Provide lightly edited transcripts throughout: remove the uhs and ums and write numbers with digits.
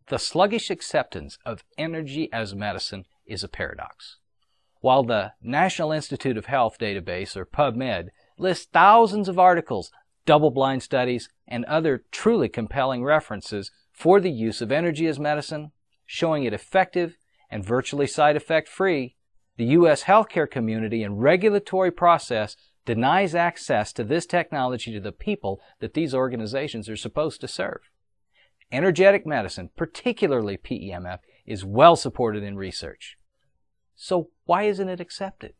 The sluggish acceptance of energy as medicine is a paradox. While the National Institute of Health database, or PubMed, lists thousands of articles, double-blind studies, and other truly compelling references for the use of energy as medicine, showing it effective and virtually side effect free, the U.S. healthcare community and regulatory process denies access to this technology to the people that these organizations are supposed to serve. Energetic medicine, particularly PEMF, is well supported in research. So why isn't it accepted?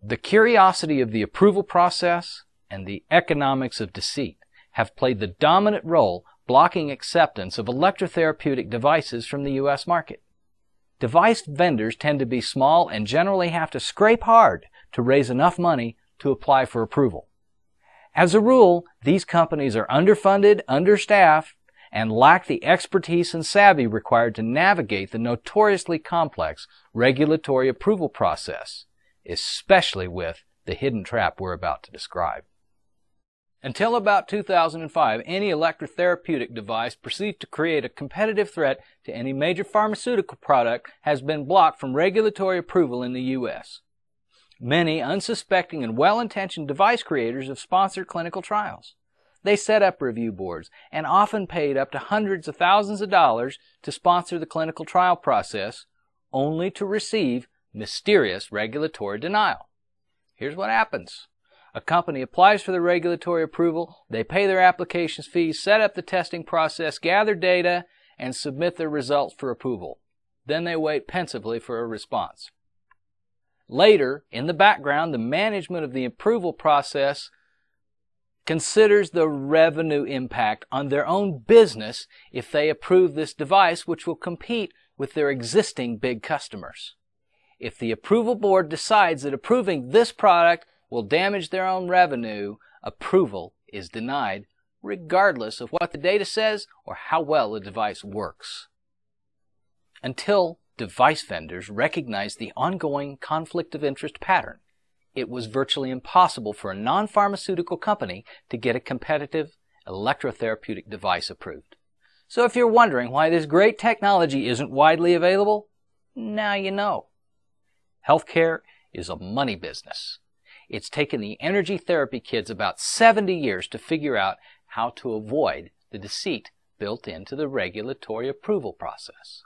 The curiosity of the approval process and the economics of deceit have played the dominant role blocking acceptance of electrotherapeutic devices from the U.S. market. Device vendors tend to be small and generally have to scrape hard to raise enough money to apply for approval. As a rule, these companies are underfunded, understaffed, and lack the expertise and savvy required to navigate the notoriously complex regulatory approval process, especially with the hidden trap we're about to describe. Until about 2005, any electrotherapeutic device perceived to create a competitive threat to any major pharmaceutical product has been blocked from regulatory approval in the U.S. Many unsuspecting and well-intentioned device creators have sponsored clinical trials. They set up review boards and often paid up to hundreds of thousands of dollars to sponsor the clinical trial process, only to receive mysterious regulatory denial. Here's what happens. A company applies for the regulatory approval, they pay their application fees, set up the testing process, gather data, and submit their results for approval. Then they wait pensively for a response. Later, in the background, the management of the approval process considers the revenue impact on their own business if they approve this device, which will compete with their existing big customers. If the approval board decides that approving this product will damage their own revenue, approval is denied regardless of what the data says or how well the device works. Until device vendors recognize the ongoing conflict of interest pattern, it was virtually impossible for a non-pharmaceutical company to get a competitive electrotherapeutic device approved. So if you're wondering why this great technology isn't widely available, now you know. Healthcare is a money business. It's taken the energy therapy kids about 70 years to figure out how to avoid the deceit built into the regulatory approval process.